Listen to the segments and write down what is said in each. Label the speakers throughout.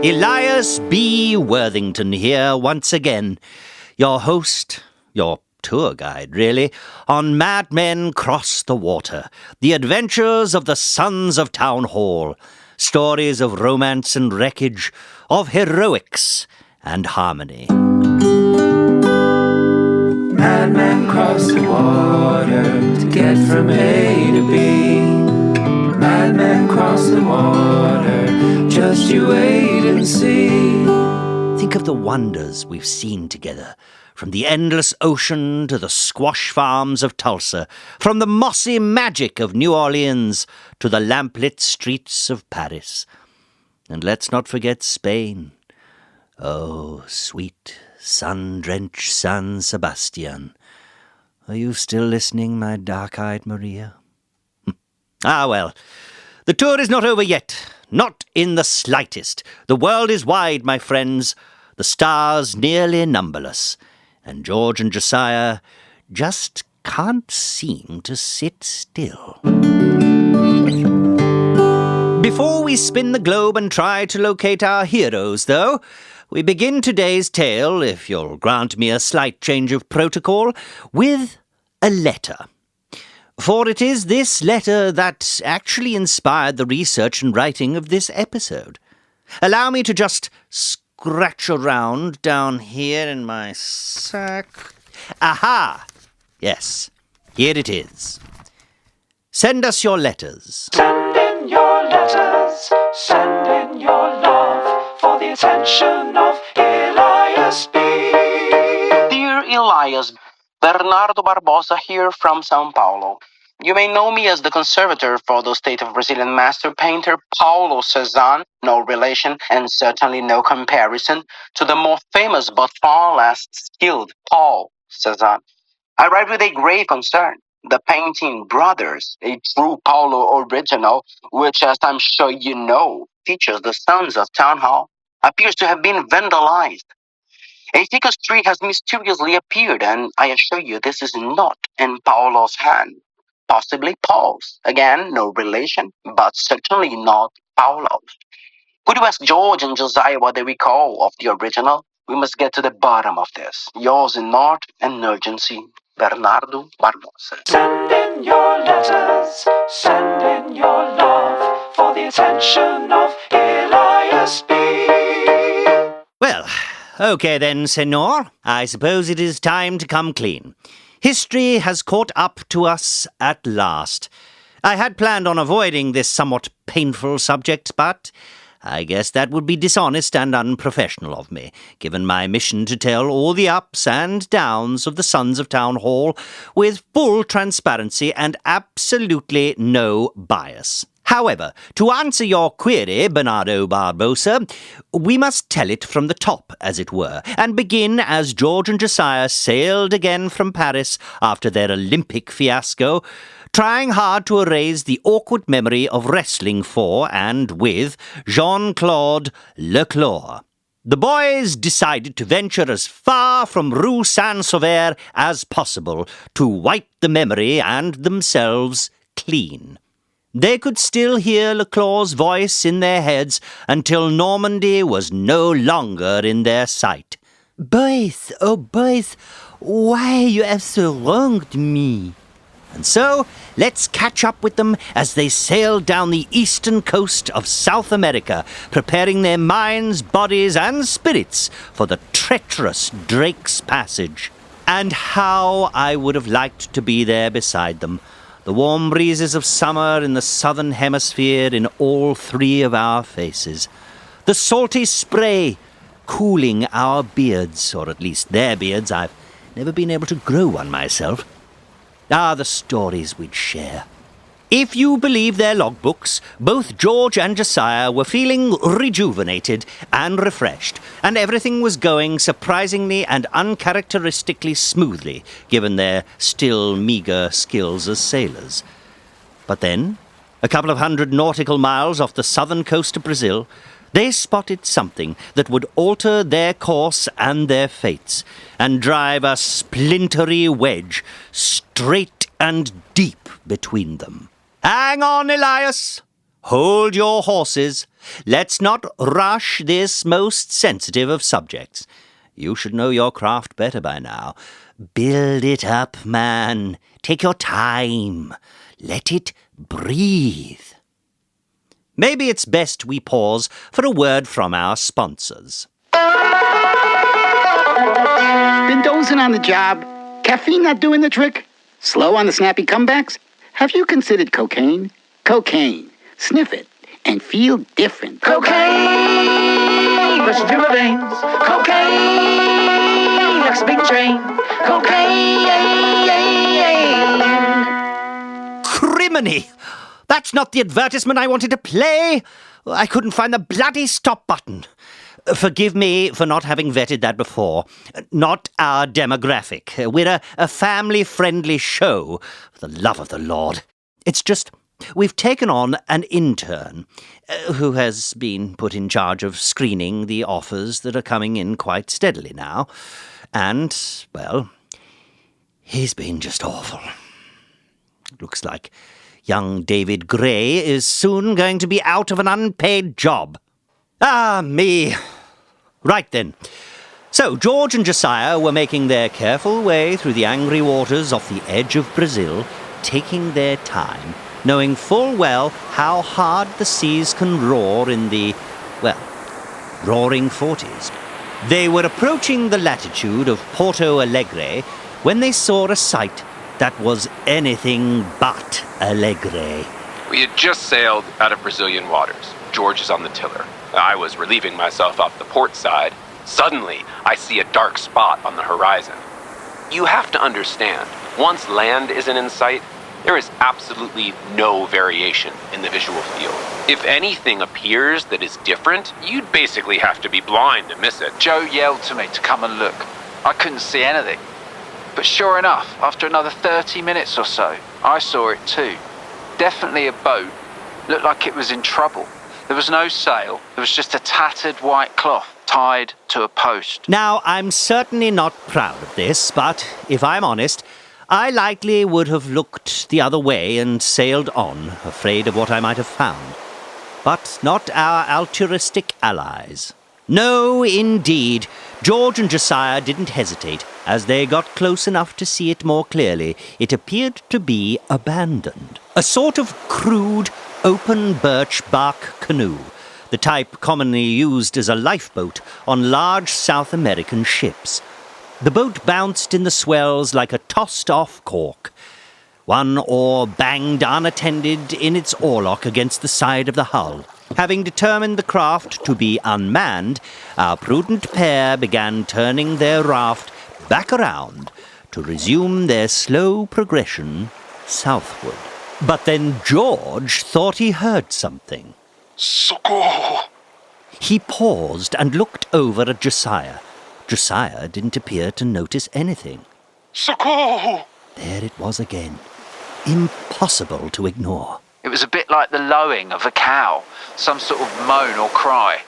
Speaker 1: Elias B. Worthington here once again, your host, your tour guide, really, on Madmen Cross the Water, the adventures of the Sons of Town Hall, stories of romance and wreckage, of heroics and harmony.
Speaker 2: Madmen cross the water to get from A to B. Madmen cross the water, just you wait and see.
Speaker 1: Think of the wonders we've seen together, from the endless ocean to the squash farms of Tulsa, from the mossy magic of New Orleans to the lamplit streets of Paris. And let's not forget Spain. Oh, sweet, sun-drenched San Sebastian. Are you still listening, my dark-eyed Maria? Ah, well, the tour is not over yet. Not in the slightest. The world is wide, my friends. The stars nearly numberless. And George and Josiah just can't seem to sit still. Before we spin the globe and try to locate our heroes, though, we begin today's tale, if you'll grant me a slight change of protocol, with a letter. For it is this letter that actually inspired the research and writing of this episode. Allow me to just scratch around down here in my sack. Aha! Yes, here it is. Send us your letters.
Speaker 2: Send in your letters, send in your love, for the attention of Elias B.
Speaker 3: Dear Elias, Bernardo Barbosa here from São Paulo. You may know me as the conservator for the state of Brazilian master painter Paulo Cézanne, no relation and certainly no comparison to the more famous but far less skilled Paul Cézanne. I write with a grave concern. The painting Brothers, a true Paulo original, which, as I'm sure you know, features the Sons of Town Hall, appears to have been vandalized. A thicker street has mysteriously appeared, and I assure you this is not in Paulo's hand. Possibly Paul's. Again, no relation, but certainly not Paulo's. Could you ask George and Josiah what they recall of the original? We must get to the bottom of this. Yours in art and urgency, Bernardo Barbosa.
Speaker 2: Send in your letters, send in your love, for the attention of Elias B.
Speaker 1: Well, okay then, senor. I suppose it is time to come clean. History has caught up to us at last. I had planned on avoiding this somewhat painful subject, but I guess that would be dishonest and unprofessional of me, given my mission to tell all the ups and downs of the Sons of Town Hall with full transparency and absolutely no bias. However, to answer your query, Bernardo Barbosa, we must tell it from the top, as it were, and begin as George and Josiah sailed again from Paris after their Olympic fiasco, trying hard to erase the awkward memory of wrestling for and with Jean-Claude Leclerc. The boys decided to venture as far from Rue Saint-Sauveur as possible to wipe the memory and themselves clean. They could still hear Leclerc's voice in their heads until Normandy was no longer in their sight. "Boys, oh boys, why you have so wronged me?" And so, let's catch up with them as they sailed down the eastern coast of South America, preparing their minds, bodies, and spirits for the treacherous Drake's Passage. And how I would have liked to be there beside them. The warm breezes of summer in the southern hemisphere in all three of our faces. The salty spray cooling our beards, or at least their beards. I've never been able to grow one myself. Ah, the stories we'd share. If you believe their logbooks, both George and Josiah were feeling rejuvenated and refreshed, and everything was going surprisingly and uncharacteristically smoothly, given their still meagre skills as sailors. But then, a couple of 100 nautical miles off the southern coast of Brazil, they spotted something that would alter their course and their fates, and drive a splintery wedge straight and deep between them. "Hang on, Elias! hold your horses. Let's not rush this most sensitive of subjects. You should know your craft better by now. Build it up, man. Take your time. Let it breathe. Maybe it's best we pause for a word from our sponsors.
Speaker 4: Been dozing on the job? Caffeine not doing the trick? Slow on the snappy comebacks? Have you considered cocaine? Cocaine. Sniff it and feel different.
Speaker 2: Cocaine rushes through my veins. Cocaine like a big train. Cocaine.
Speaker 1: Criminy! That's not the advertisement I wanted to play. I couldn't find the bloody stop button. Forgive me for not having vetted that before. Not our demographic. We're a family-friendly show, for the love of the Lord. It's just, we've taken on an intern who has been put in charge of screening the offers that are coming in quite steadily now. And, well, he's been just awful. Looks like young David Gray is soon going to be out of an unpaid job. Ah, me. Right then. So, George and Josiah were making their careful way through the angry waters off the edge of Brazil, taking their time, knowing full well how hard the seas can roar in the, well, roaring 40s. They were approaching the latitude of Porto Alegre when they saw a sight that was anything but alegre.
Speaker 5: We had just sailed out of Brazilian waters. George is on the tiller. I was relieving myself off the port side. Suddenly, I see a dark spot on the horizon. You have to understand, once land isn't in sight, there is absolutely no variation in the visual field. If anything appears that is different, you'd basically have to be blind to miss it.
Speaker 6: Joe yelled to me to come and look. I couldn't see anything. But sure enough, after another 30 minutes or so, I saw it too. Definitely a boat. Looked like it was in trouble. There was no sail. There was just a tattered white cloth tied to a post.
Speaker 1: Now, I'm certainly not proud of this, but if I'm honest, I likely would have looked the other way and sailed on, afraid of what I might have found. But not our altruistic allies. No, indeed. George and Josiah didn't hesitate. As they got close enough to see it more clearly, it appeared to be abandoned. A sort of crude, open birch bark canoe, the type commonly used as a lifeboat on large South American ships. The boat bounced in the swells like a tossed-off cork. One oar banged unattended in its oarlock against the side of the hull. Having determined the craft to be unmanned, our prudent pair began turning their raft back around to resume their slow progression southward. But then George thought he heard something.
Speaker 5: Socorro!
Speaker 1: He paused and looked over at Josiah. Josiah didn't appear to notice anything.
Speaker 5: Socorro!
Speaker 1: There it was again. Impossible to ignore.
Speaker 6: It was a bit like the lowing of a cow, some sort of moan or cry.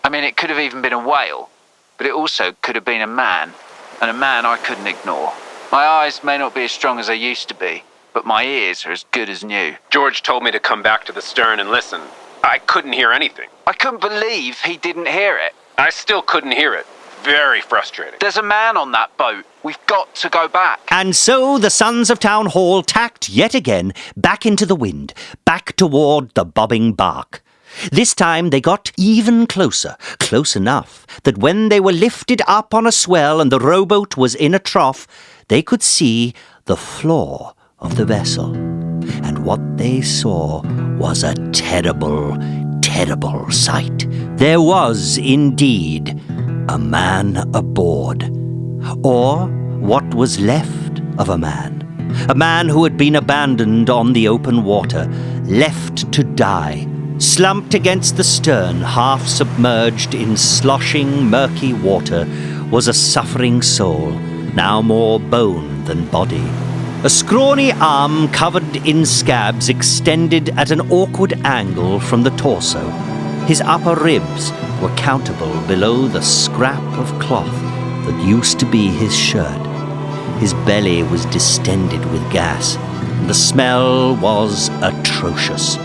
Speaker 6: I mean, it could have even been a whale, but it also could have been a man, and a man I couldn't ignore. My eyes may not be as strong as they used to be, but my ears are as good as new.
Speaker 5: George told me to come back to the stern and listen. I couldn't hear anything.
Speaker 6: I couldn't believe he didn't hear it.
Speaker 5: I still couldn't hear it. Very frustrating.
Speaker 6: There's a man on that boat. We've got to go back.
Speaker 1: And so the sons of Town Hall tacked yet again back into the wind, back toward the bobbing bark. This time they got even closer, close enough that when they were lifted up on a swell and the rowboat was in a trough, they could see the floor of the vessel. And what they saw was a terrible, terrible sight. There was, indeed, a man aboard, or what was left of a man who had been abandoned on the open water, left to die, slumped against the stern, half submerged in sloshing, murky water, was a suffering soul, now more bone than body. A scrawny arm covered in scabs extended at an awkward angle from the torso. His upper ribs were countable below the scrap of cloth that used to be his shirt. His belly was distended with gas, and the smell was atrocious.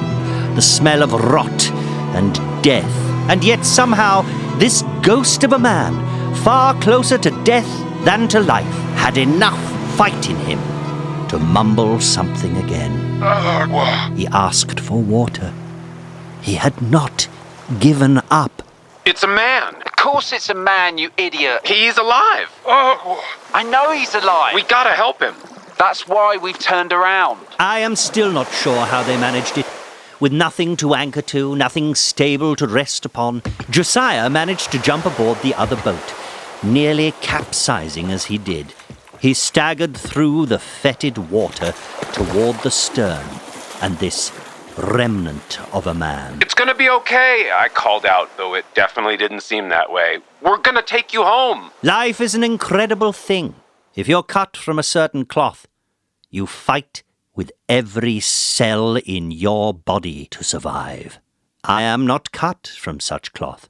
Speaker 1: the smell of rot and death. And yet somehow this ghost of a man, far closer to death than to life, had enough fight in him to mumble something again.
Speaker 7: Agua.
Speaker 1: He asked for water. He had not given up.
Speaker 5: It's a man.
Speaker 6: Of course it's a man, you idiot.
Speaker 5: He's alive.
Speaker 7: Agua.
Speaker 6: I know he's alive.
Speaker 5: We gotta help him.
Speaker 6: That's why we've turned around.
Speaker 1: I am still not sure how they managed it. With nothing to anchor to, nothing stable to rest upon, Josiah managed to jump aboard the other boat, nearly capsizing as he did. He staggered through the fetid water toward the stern, and this remnant of a man.
Speaker 5: It's gonna be okay, I called out, though it definitely didn't seem that way. We're gonna take you home.
Speaker 1: Life is an incredible thing. If you're cut from a certain cloth, you fight with every cell in your body to survive. I am not cut from such cloth,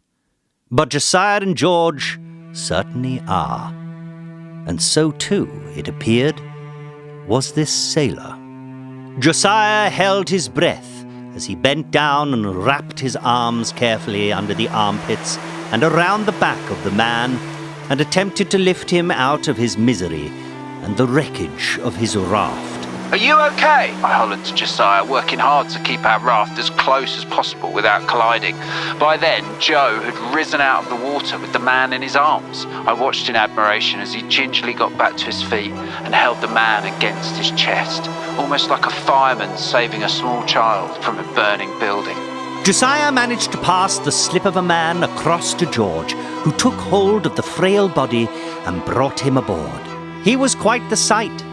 Speaker 1: but Josiah and George certainly are. And so too, it appeared, was this sailor. Josiah held his breath as he bent down and wrapped his arms carefully under the armpits and around the back of the man and attempted to lift him out of his misery and the wreckage of his raft.
Speaker 6: Are you okay? I hollered to Josiah, working hard to keep our raft as close as possible without colliding. By then, Joe had risen out of the water with the man in his arms. I watched in admiration as he gingerly got back to his feet and held the man against his chest, almost like a fireman saving a small child from a burning building.
Speaker 1: Josiah managed to pass the slip of a man across to George, who took hold of the frail body and brought him aboard. He was quite the sight.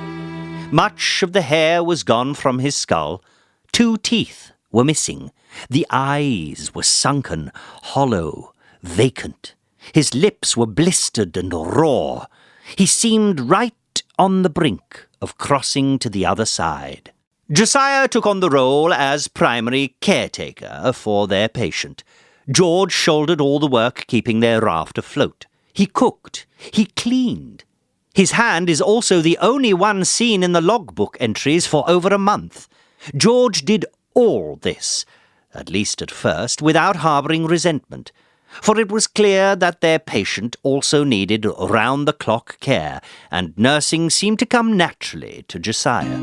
Speaker 1: Much of the hair was gone from his skull. 2 teeth were missing. The eyes were sunken, hollow, vacant. His lips were blistered and raw. He seemed right on the brink of crossing to the other side. Josiah took on the role as primary caretaker for their patient. George shouldered all the work keeping their raft afloat. He cooked. He cleaned. His hand is also the only one seen in the logbook entries for over a month. George did all this, at least at first, without harbouring resentment, for it was clear that their patient also needed round-the-clock care, and nursing seemed to come naturally to Josiah.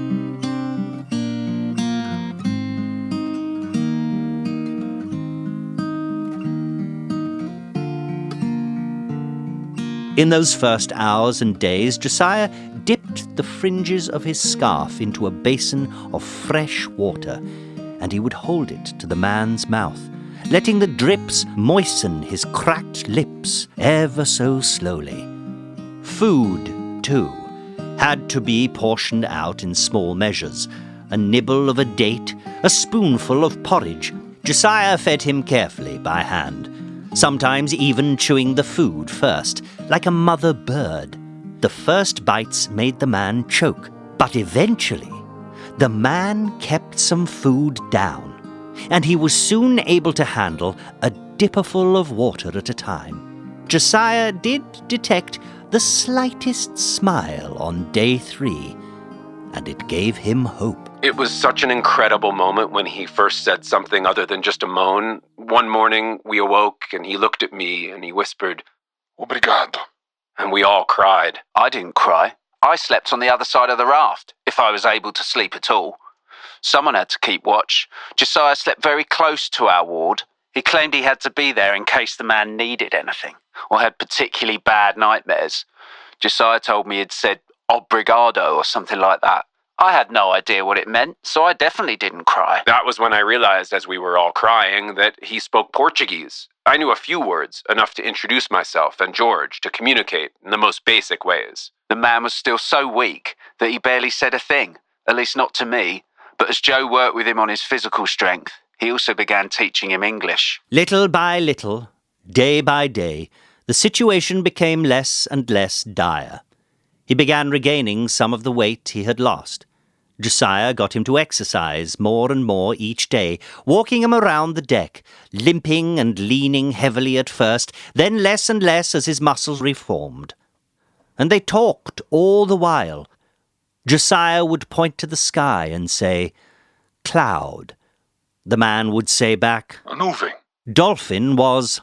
Speaker 1: In those first hours and days, Josiah dipped the fringes of his scarf into a basin of fresh water, and he would hold it to the man's mouth, letting the drips moisten his cracked lips ever so slowly. Food, too, had to be portioned out in small measures. A nibble of a date, a spoonful of porridge. Josiah fed him carefully by hand, sometimes even chewing the food first, like a mother bird. The first bites made the man choke, but eventually the man kept some food down, and he was soon able to handle a dipperful of water at a time. Josiah did detect the slightest smile on day 3, and it gave him hope.
Speaker 5: It was such an incredible moment when he first said something other than just a moan. One morning, we awoke, and he looked at me, and he whispered,
Speaker 7: Obrigado.
Speaker 5: And we all cried.
Speaker 6: I didn't cry. I slept on the other side of the raft, if I was able to sleep at all. Someone had to keep watch. Josiah slept very close to our ward. He claimed he had to be there in case the man needed anything, or had particularly bad nightmares. Josiah told me he'd said obrigado or something like that. I had no idea what it meant, so I definitely didn't cry.
Speaker 5: That was when I realized, as we were all crying, that he spoke Portuguese. I knew a few words, enough to introduce myself and George, to communicate in the most basic ways.
Speaker 6: The man was still so weak that he barely said a thing, at least not to me. But as Joe worked with him on his physical strength, he also began teaching him English.
Speaker 1: Little by little, day by day, the situation became less and less dire. He began regaining some of the weight he had lost. Josiah got him to exercise more and more each day, walking him around the deck, limping and leaning heavily at first, then less and less as his muscles reformed. And they talked all the while. Josiah would point to the sky and say, "Cloud," the man would say back.
Speaker 7: A nuvem.
Speaker 1: Dolphin was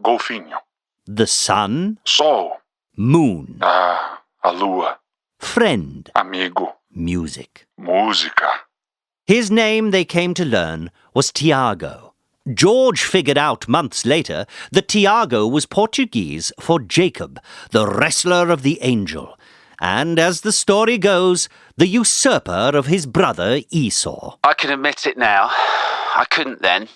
Speaker 7: Golfinho.
Speaker 1: the sun.
Speaker 7: Sol.
Speaker 1: Moon.
Speaker 7: A lua.
Speaker 1: Friend.
Speaker 7: Amigo.
Speaker 1: Music.
Speaker 7: Música.
Speaker 1: His name, they came to learn, was Tiago. George figured out months later that Tiago was Portuguese for Jacob, the wrestler of the angel, and, as the story goes, the usurper of his brother Esau.
Speaker 6: I can admit it now. I couldn't then,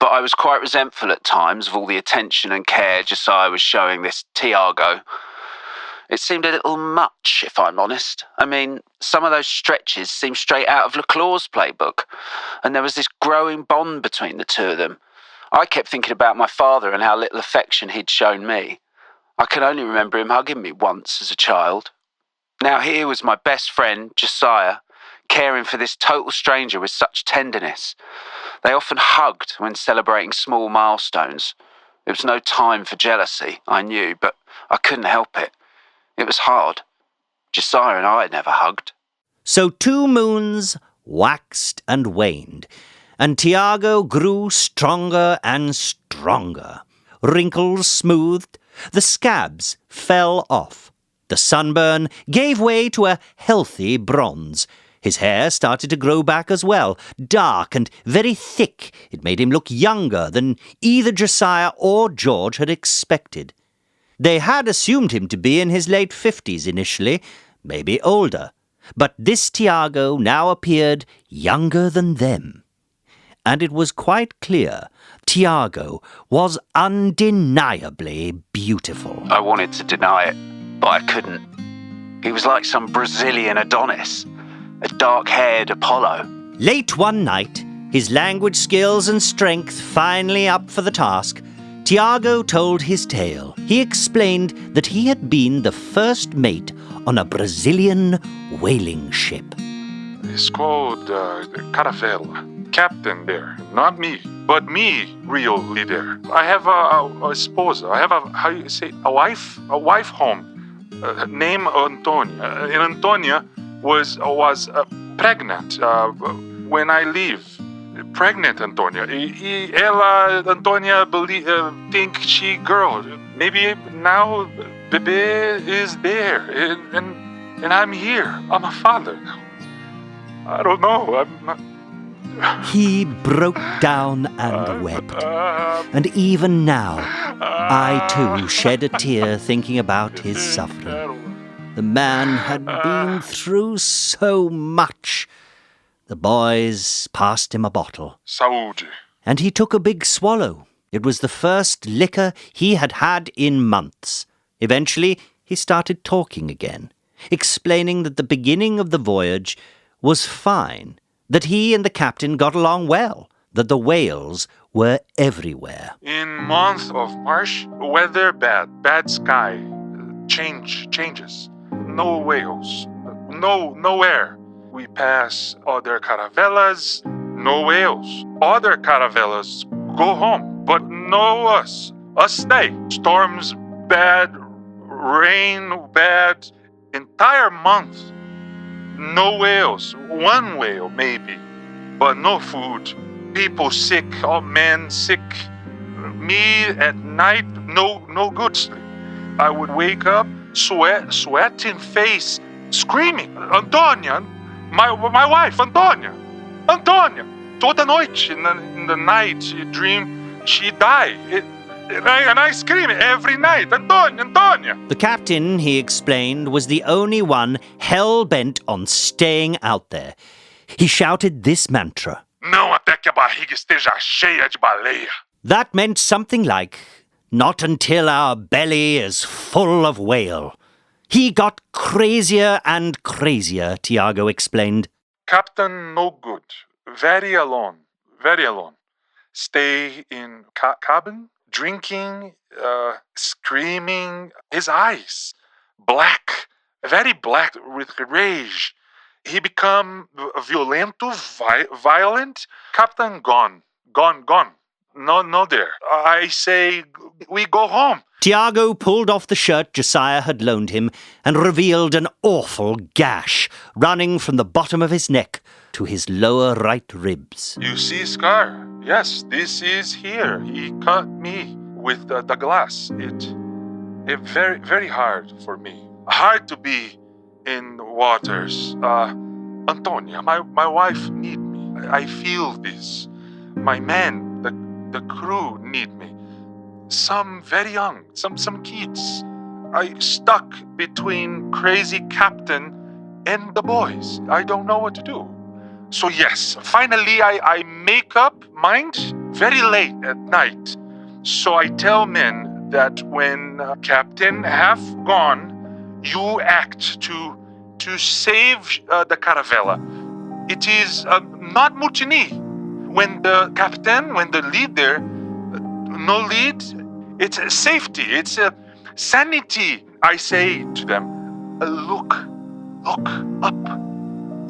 Speaker 6: but I was quite resentful at times of all the attention and care Josiah was showing this Tiago. It seemed a little much, if I'm honest. I mean, some of those stretches seemed straight out of Leclerc's playbook, and there was this growing bond between the two of them. I kept thinking about my father and how little affection he'd shown me. I can only remember him hugging me once as a child. Now here was my best friend, Josiah, caring for this total stranger with such tenderness. They often hugged when celebrating small milestones. It was no time for jealousy, I knew, but I couldn't help it. It was hard. Josiah and I had never hugged.
Speaker 1: So 2 moons waxed and waned, and Tiago grew stronger and stronger. Wrinkles smoothed, the scabs fell off. The sunburn gave way to a healthy bronze. His hair started to grow back as well, dark and very thick. It made him look younger than either Josiah or George had expected. They had assumed him to be in his late 50s initially, maybe older. But this Tiago now appeared younger than them. And it was quite clear Tiago was undeniably beautiful.
Speaker 6: I wanted to deny it, but I couldn't. He was like some Brazilian Adonis, a dark-haired Apollo.
Speaker 1: Late one night, his language skills and strength finally up for the task, Tiago told his tale. He explained that he had been the first mate on a Brazilian whaling ship.
Speaker 7: It's called Caravela. Captain there, not me, but me, real leader. I have a esposa. I have a wife home, named Antonia. And Antonia was pregnant when I leave. Pregnant Antonia. Antonia think she girl. Maybe now Bebe is there, and I'm here. I'm a father now. I don't know.
Speaker 1: He broke down and wept. And even now, I too shed a tear thinking about his suffering. The man had been through so much. The boys passed him a bottle.
Speaker 7: Saúde.
Speaker 1: And he took a big swallow. It was the first liquor he had had in months. Eventually, he started talking again, explaining that the beginning of the voyage was fine, that he and the captain got along well, that the whales were everywhere.
Speaker 7: In month of March, weather bad sky, changes. No whales, no air. We pass other caravelas, no whales. Other caravelas go home, but no us. Us stay. Storms bad, rain bad, entire month. No whales, 1 whale maybe, but no food. People sick, all men sick. Me at night, no good sleep. I would wake up, sweating face, screaming, Antonia, my wife, Antonia. Toda noite, in the night, you dream she died. And I scream every night, Antonia.
Speaker 1: The captain, he explained, was the only one hell-bent on staying out there. He shouted this mantra.
Speaker 7: Não até que a barriga esteja cheia de baleia.
Speaker 1: That meant something like, not until our belly is full of whale. He got crazier and crazier, Tiago explained.
Speaker 7: Captain no good. Very alone. Stay in cabin, drinking, screaming. His eyes, black, very black with rage. He become violent. Captain gone. No, dear. I say we go home.
Speaker 1: Tiago pulled off the shirt Josiah had loaned him and revealed an awful gash running from the bottom of his neck to his lower right ribs.
Speaker 7: You see scar? Yes, this is here. He cut me with the glass. It very, very hard for me. Hard to be in waters. Antonia, my wife need me. I feel this. My men, the crew need me. Some very young, some kids. I stuck between crazy captain and the boys. I don't know what to do. So yes, finally I make up mind very late at night. So I tell men that when captain have gone, you act to save the caravella. It is not mutiny. When the captain, when the leader, no lead, it's a safety, it's a sanity. I say to them, look up,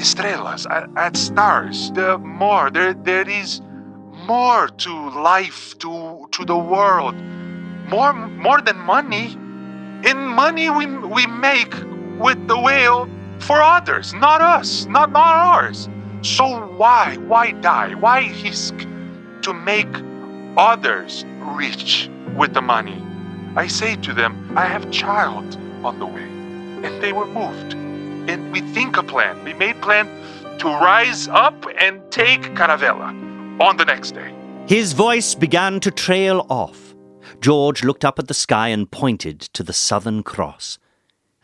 Speaker 7: estrellas, at stars. There is more to life, to the world, more than money. In money we make with the whale for others, not us, not ours. So why die? Why risk to make others rich with the money? I say to them, I have child on the way, and they were moved. And we think a plan. We made plan to rise up and take Caravella on the next day.
Speaker 1: His voice began to trail off. George looked up at the sky and pointed to the Southern Cross.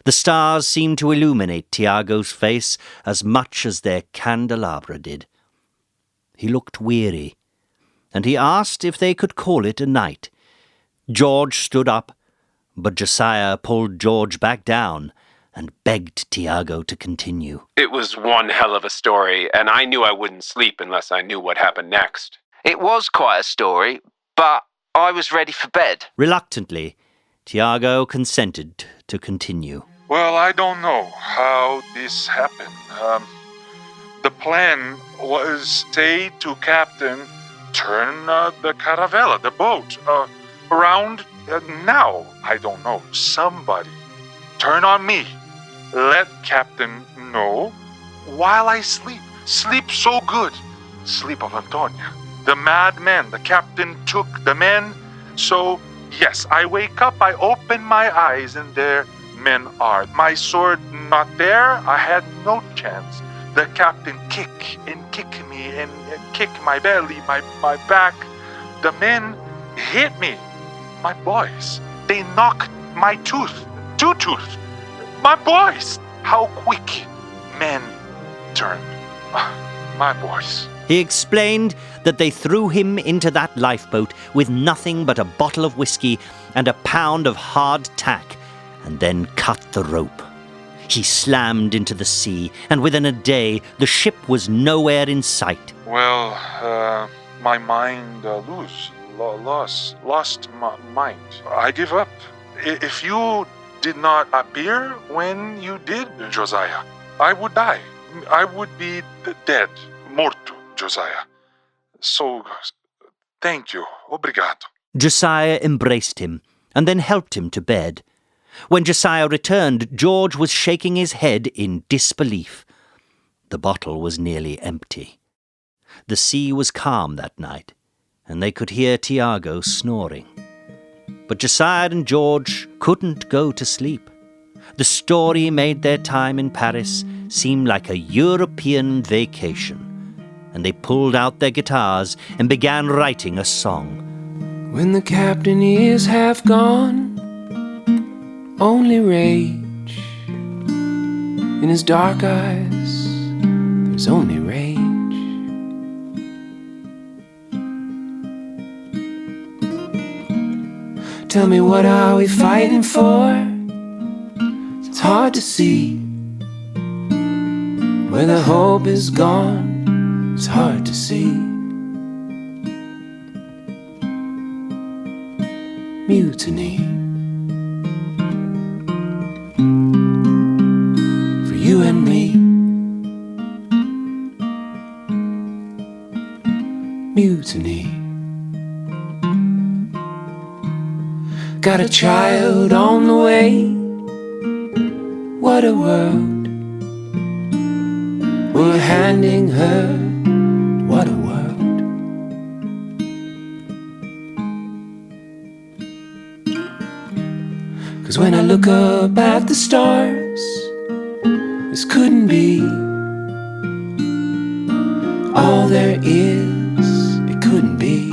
Speaker 1: The stars seemed to illuminate Tiago's face as much as their candelabra did. He looked weary, and he asked if they could call it a night. George stood up, but Josiah pulled George back down and begged Tiago to continue.
Speaker 5: It was one hell of a story, and I knew I wouldn't sleep unless I knew what happened next.
Speaker 6: It was quite a story, but I was ready for bed.
Speaker 1: Reluctantly, Tiago consented to continue.
Speaker 7: Well, I don't know how this happened. The plan was say to captain, turn the caravella, the boat, around now. I don't know. Somebody turn on me. Let captain know while I sleep. Sleep so good. Sleep of Antonia. The madman, the captain took the men. So, yes, I wake up, I open my eyes, and there men are. My sword not there, I had no chance. The captain kick me and kick my belly, my back. The men hit me. My boys, they knocked my two tooth. My boys, how quick men turn. My boys.
Speaker 1: He explained that they threw him into that lifeboat with nothing but a bottle of whiskey and a pound of hard tack, and then cut the rope. He slammed into the sea, and within a day the ship was nowhere in sight.
Speaker 7: Well, my mind lost my mind. I give up. If you did not appear when you did, Josiah, I would die. I would be dead, morto, Josiah. So, thank you. Obrigado.
Speaker 1: Josiah embraced him and then helped him to bed. When Josiah returned, George was shaking his head in disbelief. The bottle was nearly empty. The sea was calm that night, and they could hear Tiago snoring. But Josiah and George couldn't go to sleep. The story made their time in Paris seem like a European vacation, and they pulled out their guitars and began writing a song.
Speaker 2: When the captain is half gone, only rage. In his dark eyes, there's only rage. Tell me, what are we fighting for? It's hard to see. Where the hope is gone, it's hard to see. Mutiny. For you and me. Mutiny. Got a child on the way. What a world we're handing her. What a world. 'Cause when I look up at the stars, this couldn't be all there is. It couldn't be.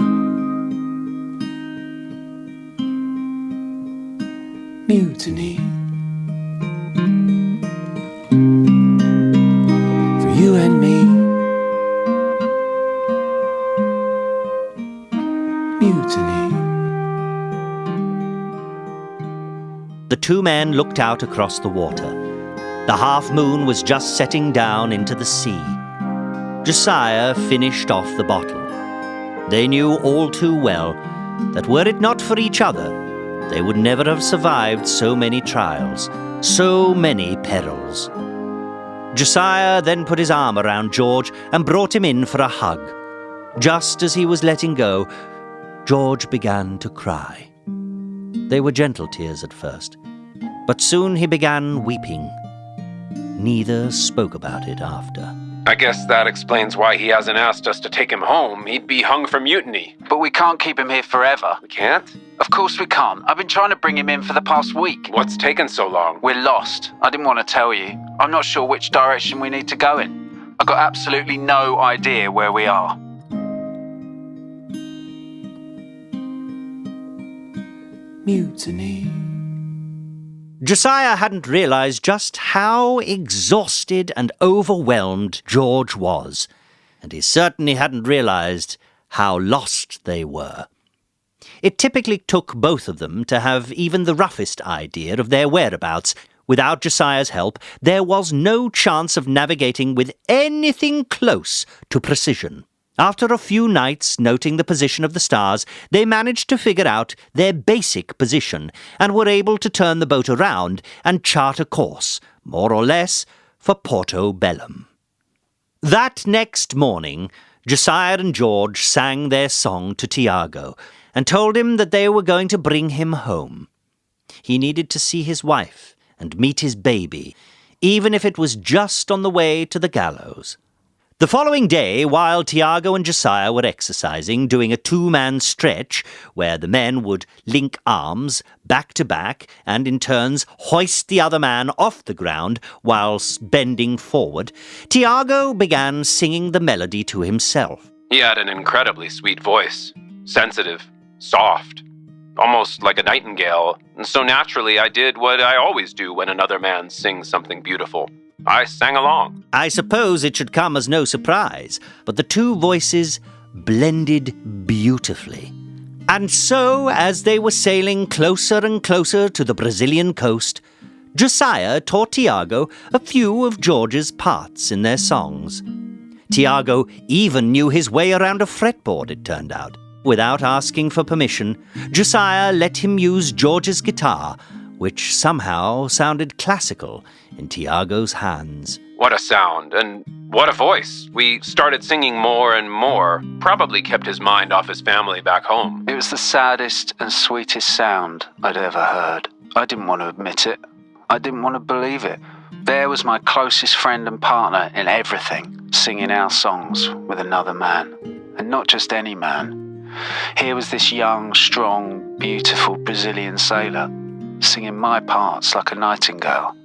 Speaker 2: Mutiny. For you and me. Mutiny.
Speaker 1: The two men looked out across the water. The half-moon was just setting down into the sea. Josiah finished off the bottle. They knew all too well that were it not for each other, they would never have survived so many trials, so many perils. Josiah then put his arm around George and brought him in for a hug. Just as he was letting go, George began to cry. They were gentle tears at first, but soon he began weeping. Neither spoke about it after.
Speaker 5: I guess that explains why he hasn't asked us to take him home. He'd be hung for mutiny.
Speaker 6: But we can't keep him here forever.
Speaker 5: We can't?
Speaker 6: Of course we can't. I've been trying to bring him in for the past week.
Speaker 5: What's taken so long?
Speaker 6: We're lost. I didn't want to tell you. I'm not sure which direction we need to go in. I've got absolutely no idea where we are.
Speaker 2: Mutiny.
Speaker 1: Josiah hadn't realized just how exhausted and overwhelmed George was, and he certainly hadn't realized how lost they were. It typically took both of them to have even the roughest idea of their whereabouts. Without Josiah's help, there was no chance of navigating with anything close to precision. After a few nights noting the position of the stars, they managed to figure out their basic position and were able to turn the boat around and chart a course, more or less, for Porto Bellum. That next morning, Josiah and George sang their song to Tiago and told him that they were going to bring him home. He needed to see his wife and meet his baby, even if it was just on the way to the gallows. The following day, while Tiago and Josiah were exercising, doing a two-man stretch, where the men would link arms back to back and in turns hoist the other man off the ground whilst bending forward, Tiago began singing the melody to himself.
Speaker 5: He had an incredibly sweet voice. Sensitive, soft, almost like a nightingale. And so naturally I did what I always do when another man sings something beautiful. I sang along.
Speaker 1: I suppose it should come as no surprise, but the two voices blended beautifully. And so, as they were sailing closer and closer to the Brazilian coast, Josiah taught Tiago a few of George's parts in their songs. Tiago even knew his way around a fretboard, it turned out. Without asking for permission, Josiah let him use George's guitar, which somehow sounded classical in Tiago's hands.
Speaker 5: What a sound, and what a voice. We started singing more and more. Probably kept his mind off his family back home.
Speaker 6: It was the saddest and sweetest sound I'd ever heard. I didn't want to admit it. I didn't want to believe it. There was my closest friend and partner in everything, singing our songs with another man. And not just any man. Here was this young, strong, beautiful Brazilian sailor, singing my parts like a nightingale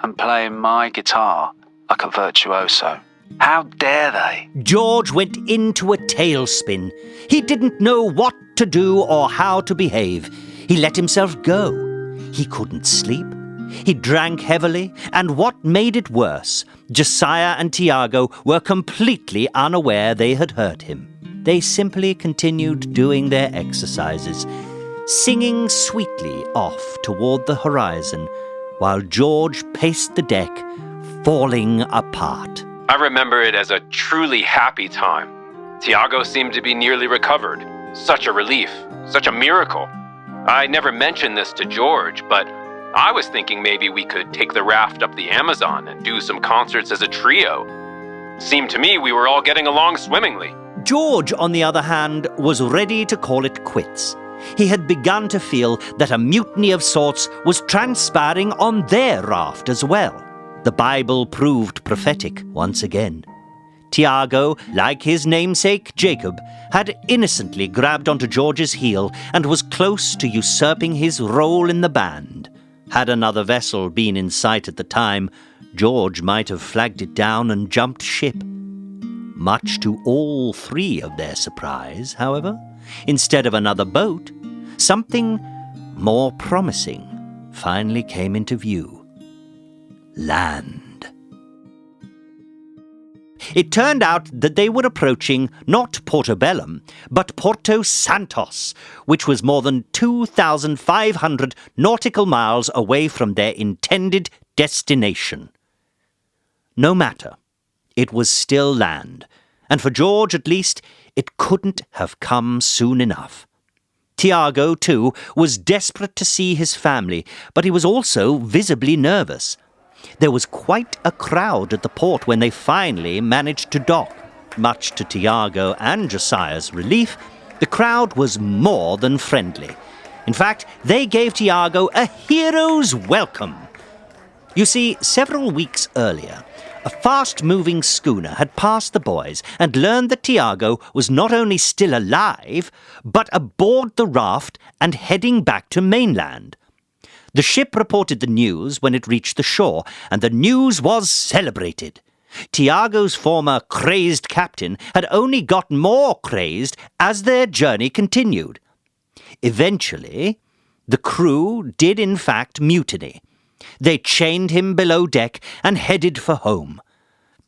Speaker 6: and playing my guitar like a virtuoso. How dare they?
Speaker 1: George went into a tailspin. He didn't know what to do or how to behave. He let himself go. He couldn't sleep. He drank heavily, and what made it worse, Josiah and Tiago were completely unaware they had hurt him. They simply continued doing their exercises, singing sweetly off toward the horizon, while George paced the deck, falling apart.
Speaker 5: I remember it as a truly happy time. Tiago seemed to be nearly recovered. Such a relief, such a miracle. I never mentioned this to George, but I was thinking maybe we could take the raft up the Amazon and do some concerts as a trio. Seemed to me we were all getting along swimmingly.
Speaker 1: George, on the other hand, was ready to call it quits. He had begun to feel that a mutiny of sorts was transpiring on their raft as well. The Bible proved prophetic once again. Tiago, like his namesake Jacob, had innocently grabbed onto George's heel and was close to usurping his role in the band. Had another vessel been in sight at the time, George might have flagged it down and jumped ship. Much to all three of their surprise, however, instead of another boat, something more promising finally came into view. Land. It turned out that they were approaching not Portobellum, but Porto Santos, which was more than 2,500 nautical miles away from their intended destination. No matter. It was still land, and for George at least, it couldn't have come soon enough. Tiago, too, was desperate to see his family, but he was also visibly nervous. There was quite a crowd at the port when they finally managed to dock. Much to Tiago and Josiah's relief, the crowd was more than friendly. In fact, they gave Tiago a hero's welcome. You see, several weeks earlier, a fast-moving schooner had passed the boys and learned that Tiago was not only still alive, but aboard the raft and heading back to mainland. The ship reported the news when it reached the shore, and the news was celebrated. Tiago's former crazed captain had only got more crazed as their journey continued. Eventually, the crew did in fact mutiny. They chained him below deck and headed for home.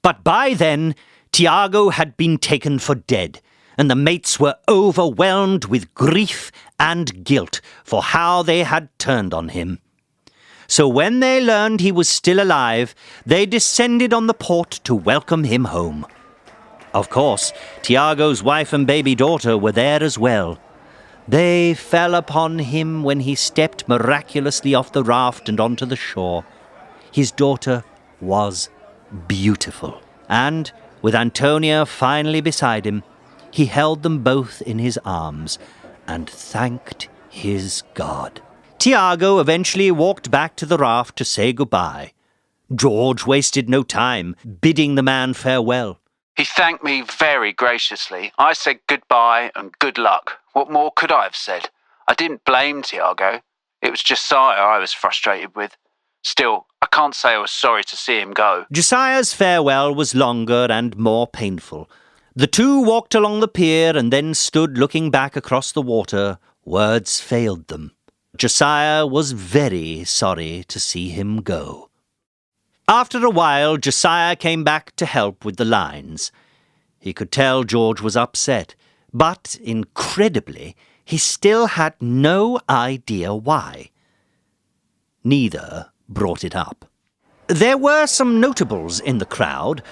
Speaker 1: But by then, Tiago had been taken for dead, and the mates were overwhelmed with grief and guilt for how they had turned on him. So when they learned he was still alive, they descended on the port to welcome him home. Of course, Tiago's wife and baby daughter were there as well. They fell upon him when he stepped miraculously off the raft and onto the shore. His daughter was beautiful, and, with Antonia finally beside him, he held them both in his arms and thanked his God. Tiago eventually walked back to the raft to say goodbye. George wasted no time, bidding the man farewell.
Speaker 6: He thanked me very graciously. I said goodbye and good luck. What more could I have said? I didn't blame Tiago. It was Josiah I was frustrated with. Still, I can't say I was sorry to see him go.
Speaker 1: Josiah's farewell was longer and more painful. The two walked along the pier and then stood looking back across the water. Words failed them. Josiah was very sorry to see him go. After a while, Josiah came back to help with the lines. He could tell George was upset, but, incredibly, he still had no idea why. Neither brought it up. There were some notables in the crowd.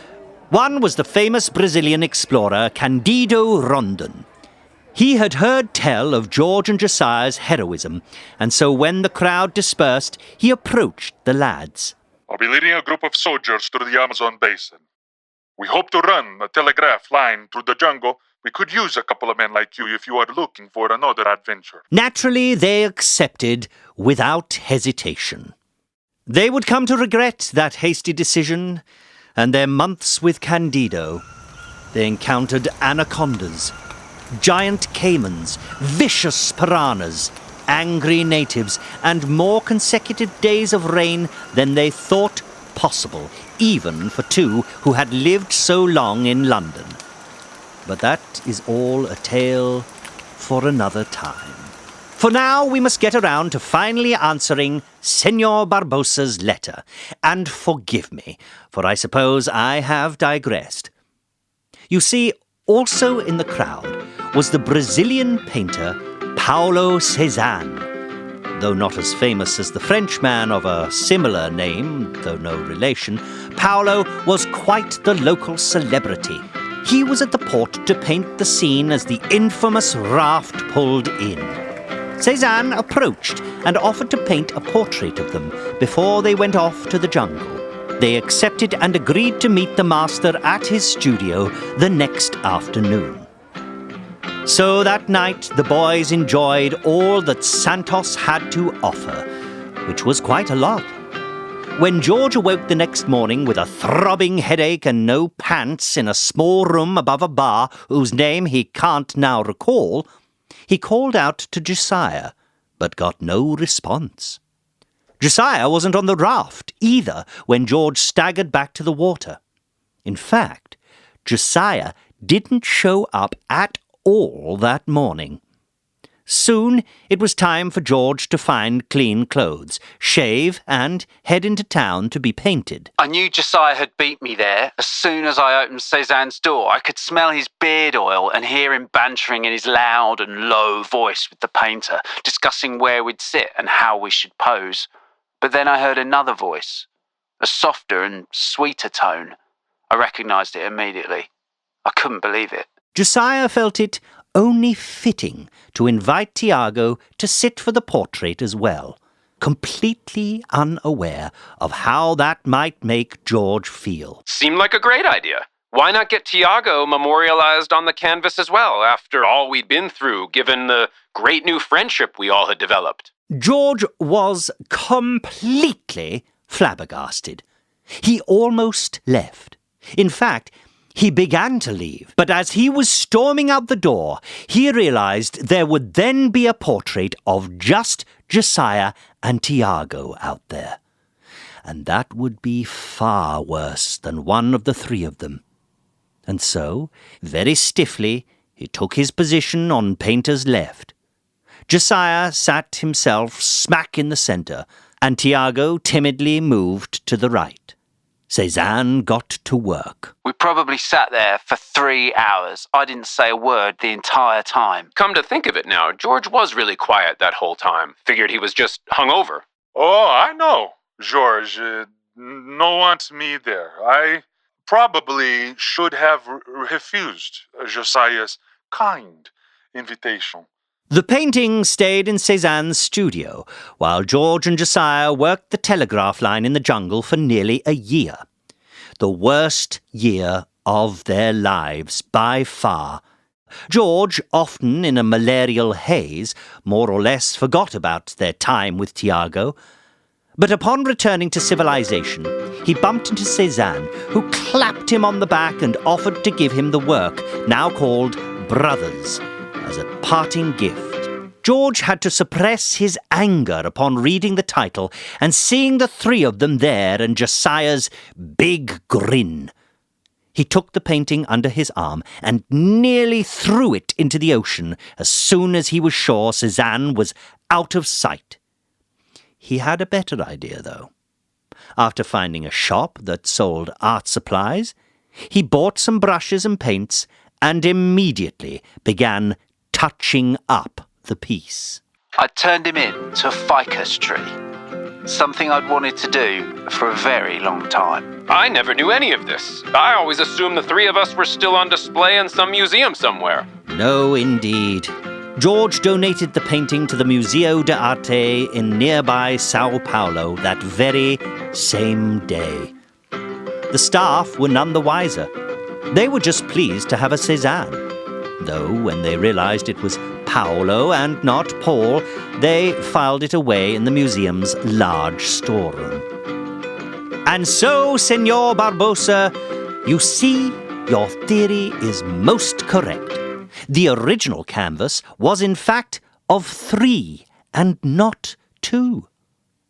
Speaker 1: One was the famous Brazilian explorer Candido Rondon. He had heard tell of George and Josiah's heroism, and so when the crowd dispersed, he approached the lads.
Speaker 7: I'll be leading a group of soldiers through the Amazon basin. We hope to run a telegraph line through the jungle. We could use a couple of men like you if you are looking for another adventure.
Speaker 1: Naturally, they accepted without hesitation. They would come to regret that hasty decision, and their months with Candido. They encountered anacondas, giant caimans, vicious piranhas, angry natives, and more consecutive days of rain than they thought possible, even for two who had lived so long in London. But that is all a tale for another time. For now, we must get around to finally answering Senor Barbosa's letter, and forgive me, for I suppose I have digressed. You see, also in the crowd was the Brazilian painter Paulo Cézanne. Though not as famous as the Frenchman of a similar name, though no relation, Paulo was quite the local celebrity. He was at the port to paint the scene as the infamous raft pulled in. Cézanne approached and offered to paint a portrait of them before they went off to the jungle. They accepted and agreed to meet the master at his studio the next afternoon. So that night the boys enjoyed all that Santos had to offer, which was quite a lot. When George awoke the next morning with a throbbing headache and no pants in a small room above a bar whose name he can't now recall, he called out to Josiah, but got no response. Josiah wasn't on the raft either when George staggered back to the water. In fact, Josiah didn't show up at all that morning. Soon it was time for George to find clean clothes, shave, and head into town to be painted.
Speaker 6: I knew Josiah had beat me there. As soon as I opened Cézanne's door, I could smell his beard oil and hear him bantering in his loud and low voice with the painter, discussing where we'd sit and how we should pose. But then I heard another voice, a softer and sweeter tone. I recognised it immediately. I couldn't believe it.
Speaker 1: Josiah felt it only fitting to invite Tiago to sit for the portrait as well, completely unaware of how that might make George feel.
Speaker 5: Seemed like a great idea. Why not get Tiago memorialized on the canvas as well, after all we'd been through, given the great new friendship we all had developed?
Speaker 1: George was completely flabbergasted. He almost left. In fact, he began to leave, but as he was storming out the door, he realized there would then be a portrait of just Josiah and Tiago out there. And that would be far worse than one of the three of them. And so, very stiffly, he took his position on Painter's left. Josiah sat himself smack in the centre, and Tiago timidly moved to the right. Cézanne got to work.
Speaker 6: We probably sat there for 3 hours. I didn't say a word the entire time.
Speaker 5: Come to think of it now, George was really quiet that whole time. Figured he was just hungover.
Speaker 7: Oh, I know, George. No want me there. I probably should have refused Josiah's kind invitation.
Speaker 1: The painting stayed in Cézanne's studio, while George and Josiah worked the telegraph line in the jungle for nearly a year. The worst year of their lives, by far. George, often in a malarial haze, more or less forgot about their time with Tiago. But upon returning to civilization, he bumped into Cézanne, who clapped him on the back and offered to give him the work, now called Brothers, as a parting gift. George had to suppress his anger upon reading the title and seeing the three of them there and Josiah's big grin. He took the painting under his arm and nearly threw it into the ocean as soon as he was sure Cézanne was out of sight. He had a better idea, though. After finding a shop that sold art supplies, he bought some brushes and paints and immediately began touching up the piece.
Speaker 6: I turned him in to a ficus tree, something I'd wanted to do for a very long time.
Speaker 5: I never knew any of this. I always assumed the three of us were still on display in some museum somewhere.
Speaker 1: No, indeed. George donated the painting to the Museo de Arte in nearby Sao Paulo that very same day. The staff were none the wiser. They were just pleased to have a Cézanne. Though, when they realized it was Paolo and not Paul, they filed it away in the museum's large storeroom. And so, Senor Barbosa, you see, your theory is most correct. The original canvas was in fact of 3 and not 2.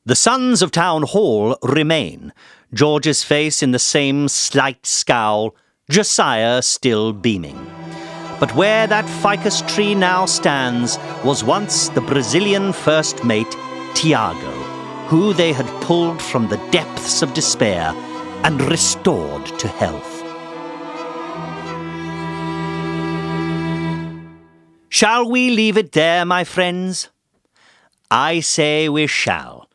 Speaker 1: The sons of Town Hall remain, George's face in the same slight scowl, Josiah still beaming. But where that ficus tree now stands was once the Brazilian first mate, Tiago, who they had pulled from the depths of despair and restored to health. Shall we leave it there, my friends? I say we shall.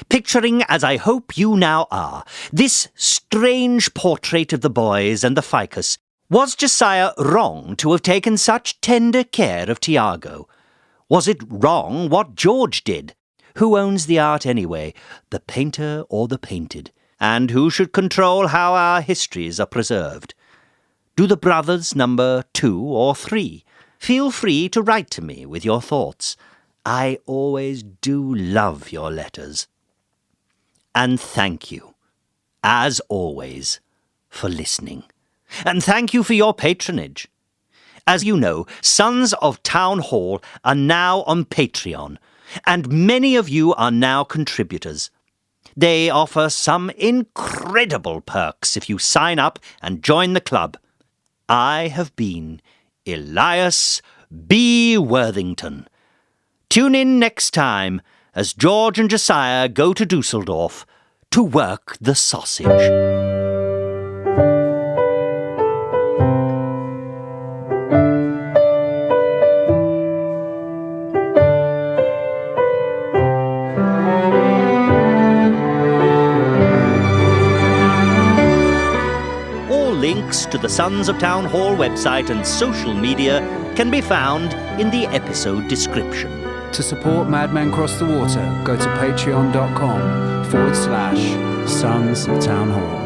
Speaker 1: Picturing, as I hope you now are, this strange portrait of the boys and the ficus, was Josiah wrong to have taken such tender care of Tiago? Was it wrong what George did? Who owns the art anyway, the painter or the painted? And who should control how our histories are preserved? Do the brothers number 2 or 3? feel free to write to me with your thoughts. I always do love your letters. And thank you, as always, for listening. And thank you for your patronage. As you know, Sons of Town Hall are now on Patreon, and many of you are now contributors. They offer some incredible perks if you sign up and join the club. I have been Elias B. Worthington. Tune in next time as George and Josiah go to Dusseldorf to work the sausage. Links to the Sons of Town Hall website and social media can be found in the episode description.
Speaker 6: To support Madmen Cross the Water, go to patreon.com/Sons of Town Hall.